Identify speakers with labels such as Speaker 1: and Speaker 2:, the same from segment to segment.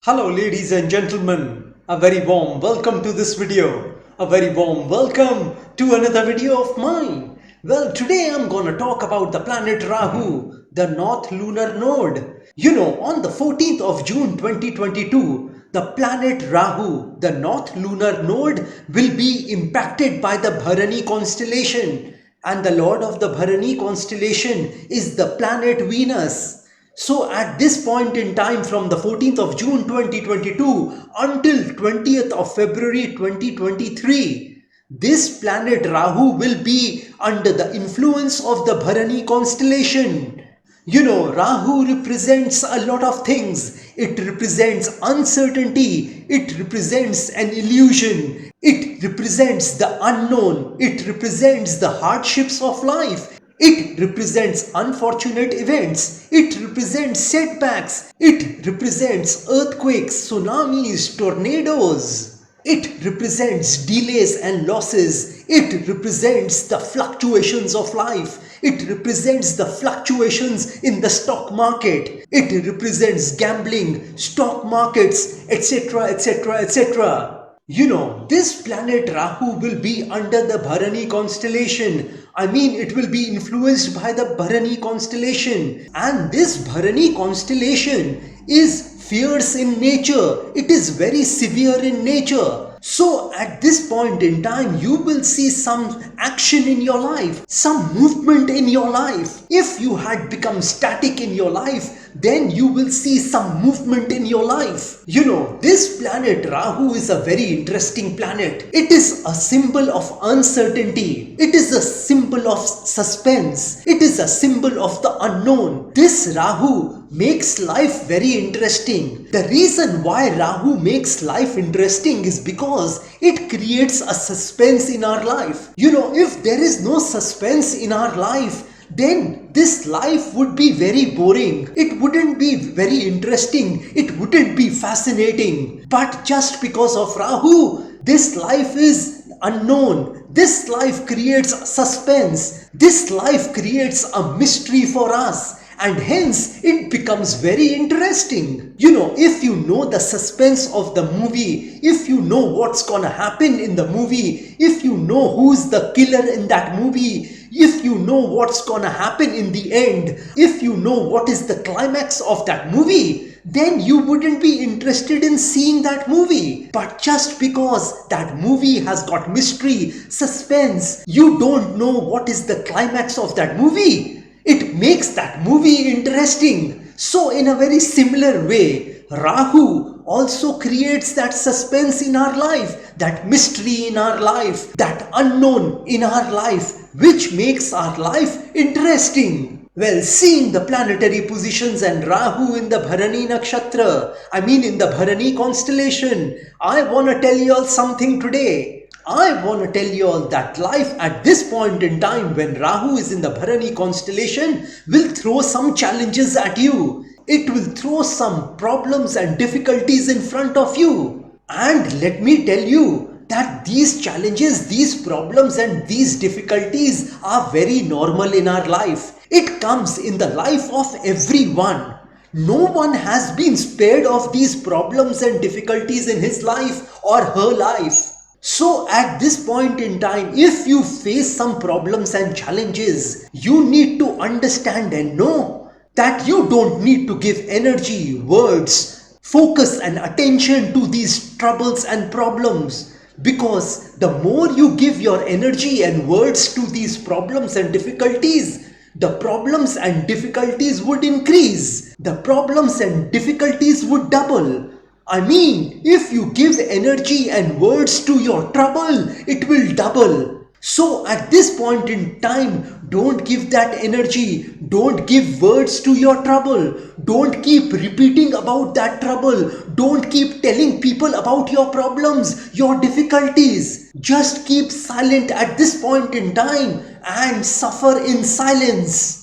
Speaker 1: Hello ladies and gentlemen, a very warm welcome to this video. A very warm welcome to another video of mine. Well, today I'm gonna talk about the planet Rahu, the North Lunar Node. On the 14th of June 2022, the planet Rahu, the North Lunar Node, will be impacted by the Bharani constellation. And the lord of the Bharani constellation is the planet Venus. So at this point in time from the 14th of June 2022 until 20th of February 2023, this planet Rahu will be under the influence of the Bharani constellation. Rahu represents a lot of things. It represents uncertainty. It represents an illusion. It represents the unknown. It represents the hardships of life. It represents unfortunate events. It represents setbacks. It represents earthquakes, tsunamis, tornadoes. It represents delays and losses. It represents the fluctuations of life. It represents the fluctuations in the stock market. It represents gambling, stock markets, etc., etc., etc. This planet Rahu will be under the Bharani constellation. It will be influenced by the Bharani constellation. And this Bharani constellation is fierce in nature. It is very severe in nature. So at this point in time, you will see some action in your life, some movement in your life. If you had become static in your life, then you will see some movement in your life. This planet Rahu is a very interesting planet. It is a symbol of uncertainty. It is a symbol of suspense. It is a symbol of the unknown. This Rahu makes life very interesting. The reason why Rahu makes life interesting is because it creates a suspense in our life. If there is no suspense in our life, then this life would be very boring. It wouldn't be very interesting. It wouldn't be fascinating. But just because of Rahu, this life is unknown. This life creates suspense. This life creates a mystery for us. And hence it becomes very interesting. If you know the suspense of the movie, if you know what's gonna happen in the movie, if you know who's the killer in that movie, if you know what's gonna happen in the end, if you know what is the climax of that movie, then you wouldn't be interested in seeing that movie. But just because that movie has got mystery, suspense, you don't know what is the climax of that movie, it makes that movie interesting. So in a very similar way, Rahu also creates that suspense in our life, that mystery in our life, that unknown in our life, which makes our life interesting. Well, seeing the planetary positions and Rahu in the Bharani Nakshatra, in the Bharani constellation, I want to tell you all something today. I want to tell you all that life at this point in time when Rahu is in the Bharani constellation will throw some challenges at you. It will throw some problems and difficulties in front of you. And let me tell you that these challenges, these problems and these difficulties are very normal in our life. It comes in the life of everyone. No one has been spared of these problems and difficulties in his life or her life. So at this point in time, if you face some problems and challenges, you need to understand and know that you don't need to give energy, words, focus and attention to these troubles and problems. Because the more you give your energy and words to these problems and difficulties, the problems and difficulties would increase. The problems and difficulties would double. If you give energy and words to your trouble, it will double. So at this point in time, don't give that energy. Don't give words to your trouble. Don't keep repeating about that trouble. Don't keep telling people about your problems, your difficulties. Just keep silent at this point in time and suffer in silence.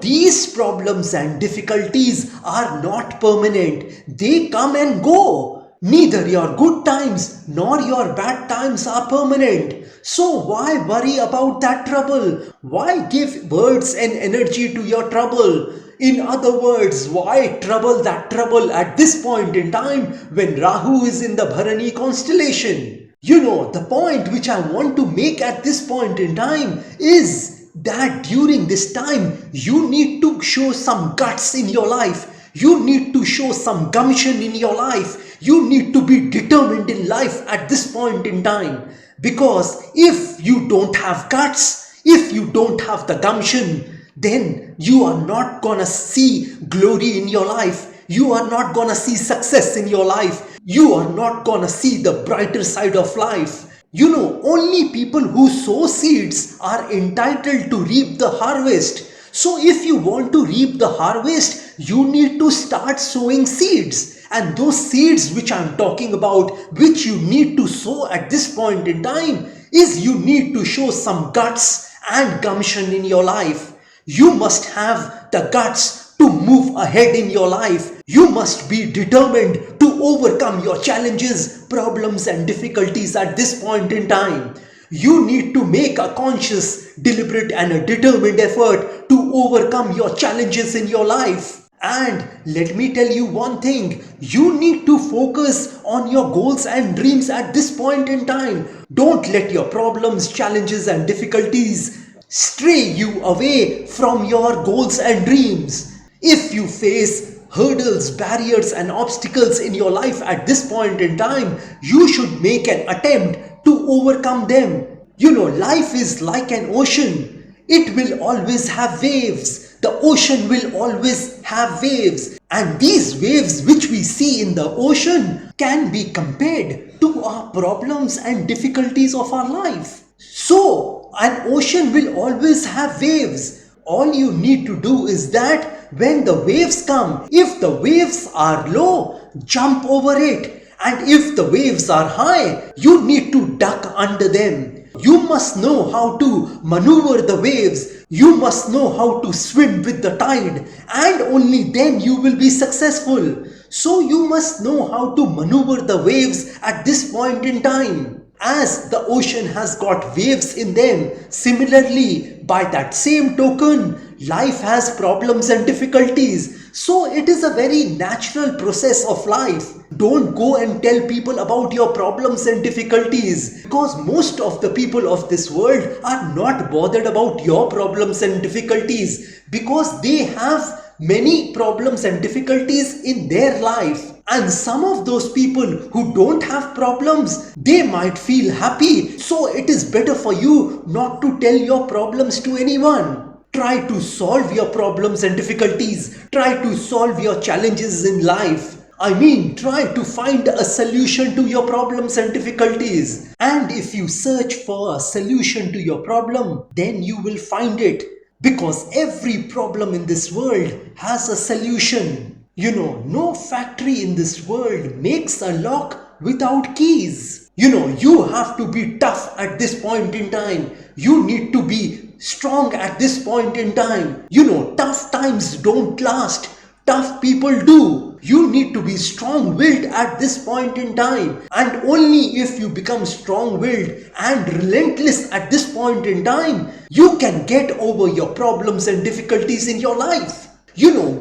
Speaker 1: These problems and difficulties are not permanent. They come and go. Neither your good times nor your bad times are permanent. So why worry about that trouble? Why give words and energy to your trouble? In other words, why trouble that trouble at this point in time when Rahu is in the Bharani constellation? The point which I want to make at this point in time is that during this time, you need to show some guts in your life. You need to show some gumption in your life. You need to be determined in life at this point in time. Because if you don't have guts, if you don't have the gumption, then you are not gonna see glory in your life. You are not gonna see success in your life. You are not gonna see the brighter side of life. Only people who sow seeds are entitled to reap the harvest. So if you want to reap the harvest, you need to start sowing seeds. And those seeds which I'm talking about, which you need to sow at this point in time, is you need to show some guts and gumption in your life. You must have the guts to move ahead in your life. You must be determined to overcome your challenges, problems and difficulties at this point in time. You need to make a conscious, deliberate and a determined effort to overcome your challenges in your life. And let me tell you one thing, you need to focus on your goals and dreams at this point in time. Don't let your problems, challenges and difficulties stray you away from your goals and dreams. If you face hurdles, barriers and obstacles in your life at this point in time, you should make an attempt to overcome them. Life is like an ocean. It will always have waves. The ocean will always have waves. And these waves which we see in the ocean can be compared to our problems and difficulties of our life. So, an ocean will always have waves. All you need to do is that when the waves come, if the waves are low, jump over it. And if the waves are high, you need to duck under them. You must know how to maneuver the waves. You must know how to swim with the tide, and only then you will be successful. So you must know how to maneuver the waves at this point in time. As the ocean has got waves in them, similarly, by that same token, life has problems and difficulties. So it is a very natural process of life. Don't go and tell people about your problems and difficulties, because most of the people of this world are not bothered about your problems and difficulties, because they have many problems and difficulties in their life. And some of those people who don't have problems, they might feel happy. So it is better for you not to tell your problems to anyone. Try to solve your problems and difficulties. Try to solve your challenges in life. Try to find a solution to your problems and difficulties. And if you search for a solution to your problem, then you will find it. Because every problem in this world has a solution. No factory in this world makes a lock without keys. You have to be tough at this point in time. You need to be strong at this point in time. Tough times don't last. Tough people do. You need to be strong-willed at this point in time. And only if you become strong-willed and relentless at this point in time, you can get over your problems and difficulties in your life.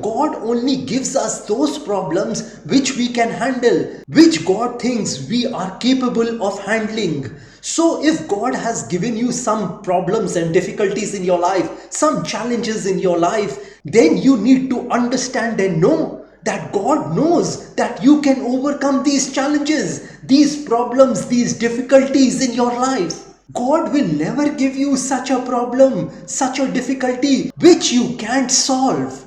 Speaker 1: God only gives us those problems which we can handle, which God thinks we are capable of handling. So if God has given you some problems and difficulties in your life, some challenges in your life, then you need to understand and know that God knows that you can overcome these challenges, these problems, these difficulties in your life. God will never give you such a problem, such a difficulty which you can't solve.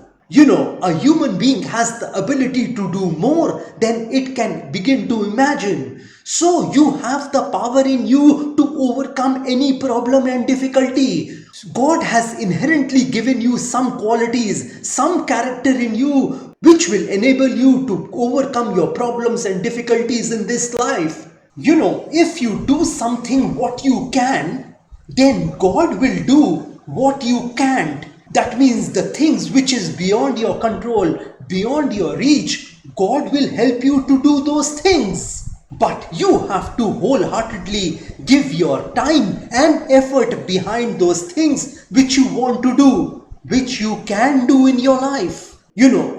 Speaker 1: A human being has the ability to do more than it can begin to imagine. So you have the power in you to overcome any problem and difficulty. God has inherently given you some qualities, some character in you, which will enable you to overcome your problems and difficulties in this life. If you do something what you can, then God will do what you can't. That means the things which is beyond your control, beyond your reach, God will help you to do those things. But you have to wholeheartedly give your time and effort behind those things which you want to do. which you can do in your life.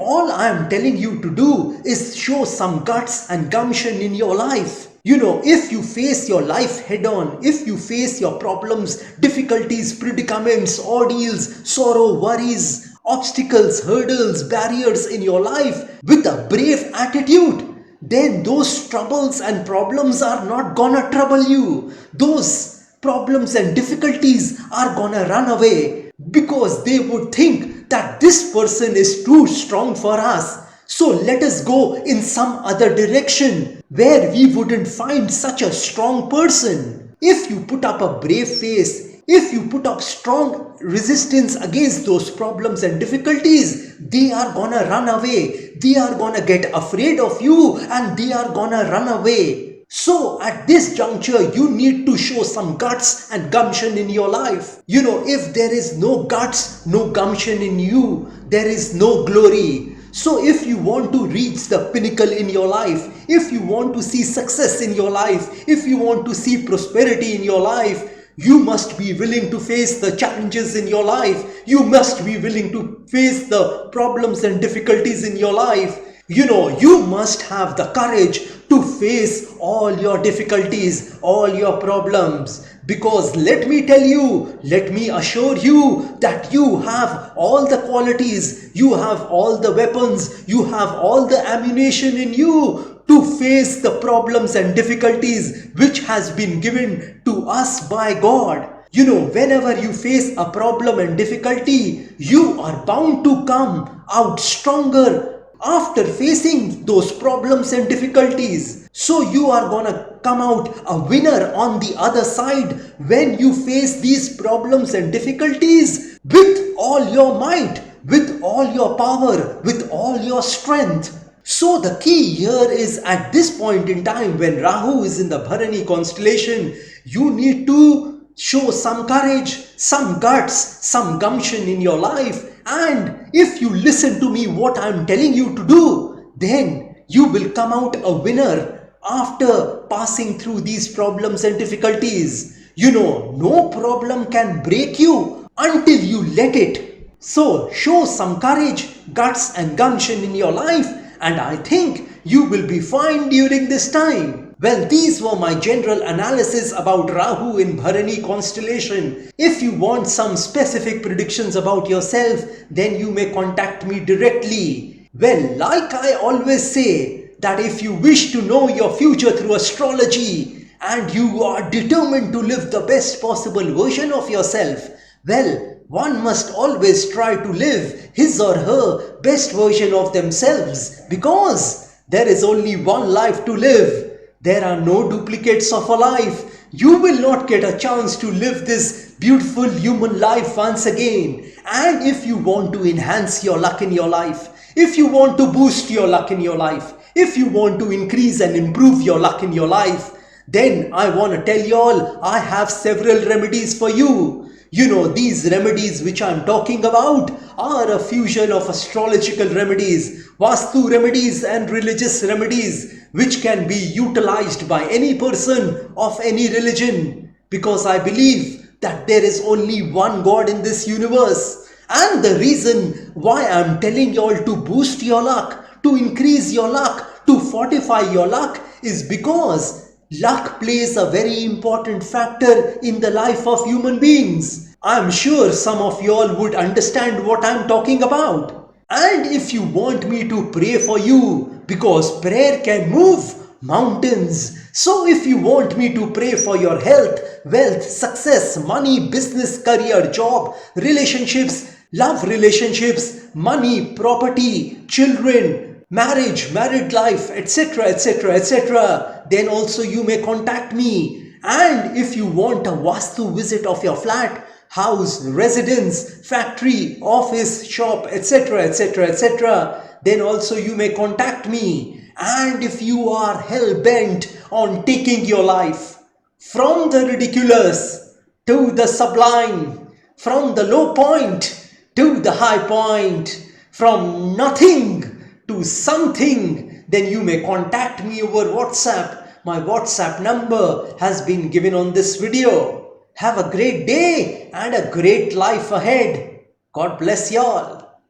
Speaker 1: All I am telling you to do is show some guts and gumption in your life. If you face your life head on, if you face your problems, difficulties, predicaments, ordeals, sorrow, worries, obstacles, hurdles, barriers in your life with a brave attitude, then those troubles and problems are not gonna trouble you. Those problems and difficulties are gonna run away because they would think that this person is too strong for us. So let us go in some other direction where we wouldn't find such a strong person. If you put up a brave face, if you put up strong resistance against those problems and difficulties, they are gonna run away. They are gonna get afraid of you and they are gonna run away. So at this juncture, you need to show some guts and gumption in your life. If there is no guts, no gumption in you, there is no glory. So if you want to reach the pinnacle in your life, if you want to see success in your life, if you want to see prosperity in your life, you must be willing to face the challenges in your life. You must be willing to face the problems and difficulties in your life. You must have the courage to face all your difficulties, all your problems. Because let me tell you, let me assure you that you have all the qualities, you have all the weapons, you have all the ammunition in you to face the problems and difficulties which has been given to us by God. Whenever you face a problem and difficulty, you are bound to come out stronger after facing those problems and difficulties. So you are gonna come out a winner on the other side when you face these problems and difficulties with all your might, with all your power, with all your strength. So the key here is at this point in time when Rahu is in the Bharani constellation, you need to show some courage, some guts, some gumption in your life. And if you listen to me what I am telling you to do, then you will come out a winner after passing through these problems and difficulties. No problem can break you until you let it. So show some courage, guts and gumption in your life, and I think you will be fine during this time. Well, these were my general analysis about Rahu in Bharani constellation. If you want some specific predictions about yourself, then you may contact me directly. Well, like I always say, that if you wish to know your future through astrology and you are determined to live the best possible version of yourself, well, one must always try to live his or her best version of themselves because there is only one life to live. There are no duplicates of a life. You will not get a chance to live this beautiful human life once again. And if you want to enhance your luck in your life, if you want to boost your luck in your life, if you want to increase and improve your luck in your life, then I want to tell you all, I have several remedies for you. These remedies which I am talking about are a fusion of astrological remedies, Vastu remedies and religious remedies which can be utilized by any person of any religion, because I believe that there is only one God in this universe. And the reason why I am telling you all to boost your luck, to increase your luck, to fortify your luck is because luck plays a very important factor in the life of human beings. I am sure some of you all would understand what I am talking about. And if you want me to pray for you, because prayer can move mountains. So if you want me to pray for your health, wealth, success, money, business, career, job, relationships, love relationships, money, property, children, marriage, married life, etc., etc., etc., then also you may contact me. And if you want a Vastu visit of your flat, house, residence, factory, office, shop, etc., etc., etc., then also you may contact me. And if you are hell-bent on taking your life from the ridiculous to the sublime, from the low point to the high point, from nothing to something, then you may contact me over WhatsApp. My WhatsApp number has been given on this video. Have a great day and a great life ahead. God bless y'all.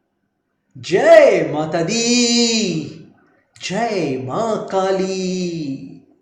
Speaker 1: Jai Mata Di. Jai Ma Kali.